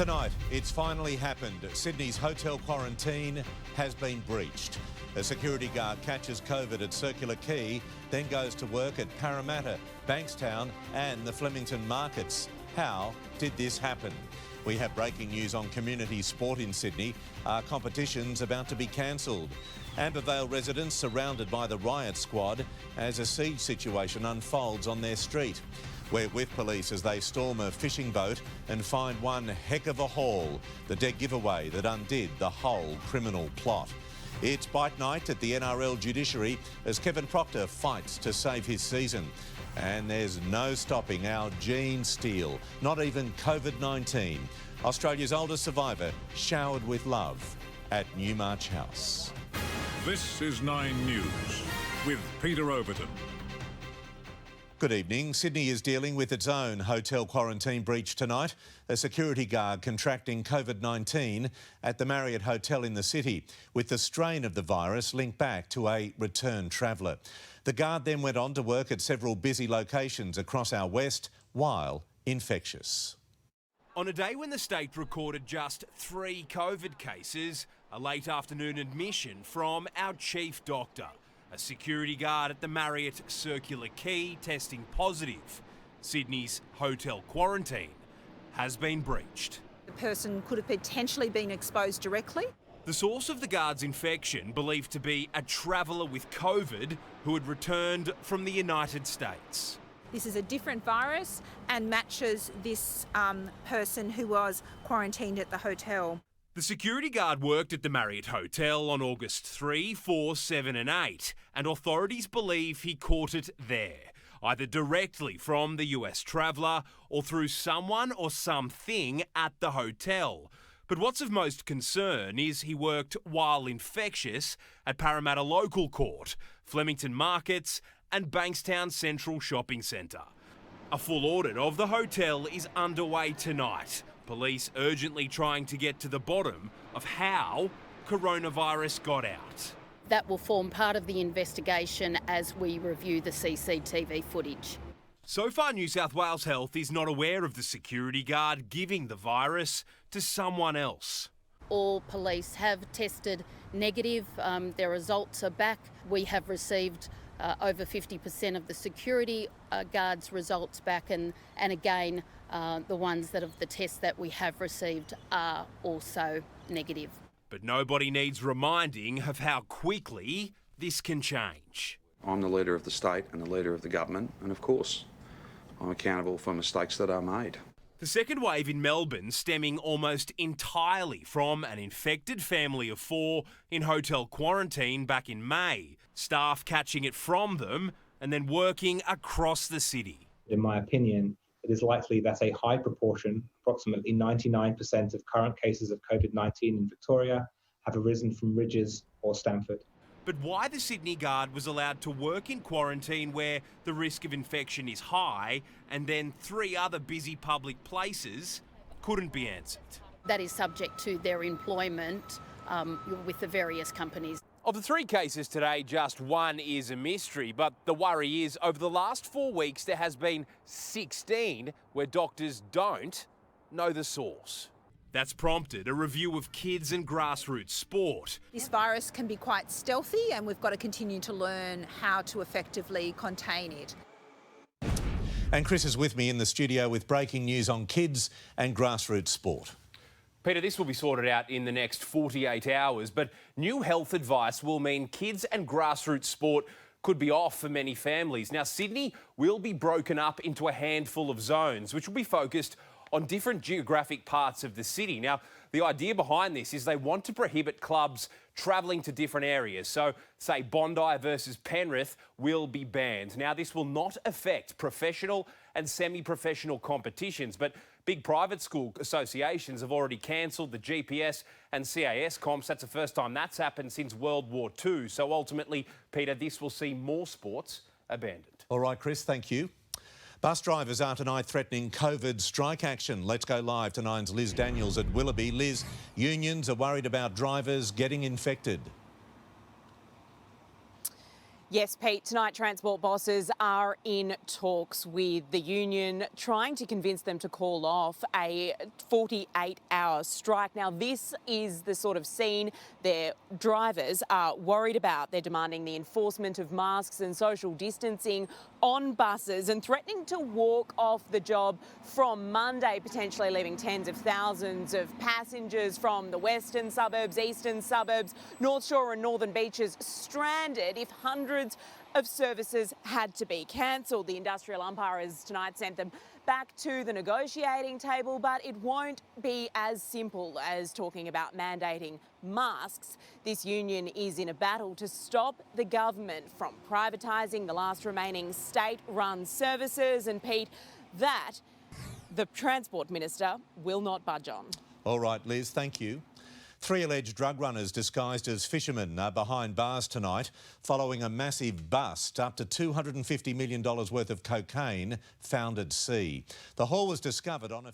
Tonight, it's finally happened. Sydney's hotel quarantine has been breached. A security guard catches COVID at Circular Quay, then goes to work at Parramatta, Bankstown and the Flemington markets. How did this happen? We have breaking news on community sport in Sydney. Are competitions about to be cancelled? Ambervale residents surrounded by the riot squad as a siege situation unfolds on their street. We're with police as they storm a fishing boat and find one heck of a haul, the dead giveaway that undid the whole criminal plot. It's bite night at the NRL judiciary as Kevin Proctor fights to save his season. And there's no stopping our Gene Steele, not even COVID-19. Australia's oldest survivor showered with love at Newmarch House. This is 9 News with Peter Overton. Good evening. Sydney is dealing with its own hotel quarantine breach tonight. A security guard contracting COVID-19 at the Marriott Hotel in the city, with the strain of the virus linked back to a return traveller. The guard then went on to work at several busy locations across our west while infectious. On a day when the state recorded just 3 COVID cases, a late afternoon admission from our chief doctor. A security guard at the Marriott Circular Quay testing positive. Sydney's hotel quarantine has been breached. The person could have potentially been exposed directly. The source of the guard's infection believed to be a traveller with COVID who had returned from the United States. This is a different virus and matches this person who was quarantined at the hotel. The security guard worked at the Marriott Hotel on August 3, 4, 7 and 8, and authorities believe he caught it there, either directly from the US traveller or through someone or something at the hotel. But what's of most concern is he worked while infectious at Parramatta Local Court, Flemington Markets and Bankstown Central Shopping Centre. A full audit of the hotel is underway tonight. Police urgently trying to get to the bottom of how coronavirus got out. That will form part of the investigation as we review the CCTV footage. So far, New South Wales Health is not aware of the security guard giving the virus to someone else. All police have tested negative. Their results are back. We have received over 50% of the security guards' results back, and again, the ones that of the tests that we have received are also negative. But nobody needs reminding of how quickly this can change. I'm the leader of the state and the leader of the government, and of course, I'm accountable for mistakes that are made. The second wave in Melbourne stemming almost entirely from an infected family of 4 in hotel quarantine back in May. Staff catching it from them and then working across the city. In my opinion, it is likely that a high proportion, approximately 99% of current cases of COVID-19 in Victoria, have arisen from Rydges or Stamford. But why the Sydney guard was allowed to work in quarantine where the risk of infection is high and then 3 other busy public places couldn't be answered. That is subject to their employment with the various companies. Of the 3 cases today, just 1 is a mystery, but the worry is over the last 4 weeks there has been 16 where doctors don't know the source. That's prompted a review of kids and grassroots sport. This virus can be quite stealthy and we've got to continue to learn how to effectively contain it. And Chris is with me in the studio with breaking news on kids and grassroots sport. Peter, this will be sorted out in the next 48 hours, but new health advice will mean kids and grassroots sport could be off for many families. Now, Sydney will be broken up into a handful of zones, which will be focused on different geographic parts of the city. Now, the idea behind this is they want to prohibit clubs travelling to different areas. So, say Bondi versus Penrith will be banned. Now, this will not affect professional and semi-professional competitions, but big private school associations have already cancelled the GPS and CAS comps. That's the first time that's happened since World War II. So ultimately, Peter, this will see more sports abandoned. All right, Chris, thank you. Bus drivers are tonight threatening COVID strike action. Let's go live to 9's Liz Daniels at Willoughby. Liz, unions are worried about drivers getting infected. Yes, Pete, tonight transport bosses are in talks with the union, trying to convince them to call off a 48-hour strike. Now, this is the sort of scene their drivers are worried about. They're demanding the enforcement of masks and social distancing on buses and threatening to walk off the job from Monday, potentially leaving tens of thousands of passengers from the western suburbs, eastern suburbs, North Shore and Northern Beaches stranded if hundreds of services had to be cancelled. The industrial umpires tonight sent them back to the negotiating table, but it won't be as simple as talking about mandating masks. This union is in a battle to stop the government from privatising the last remaining state-run services, and Pete, that the Transport Minister will not budge on. All right, Liz, thank you. 3 alleged drug runners disguised as fishermen are behind bars tonight following a massive bust. Up to $250 million worth of cocaine found at sea. The haul was discovered on a...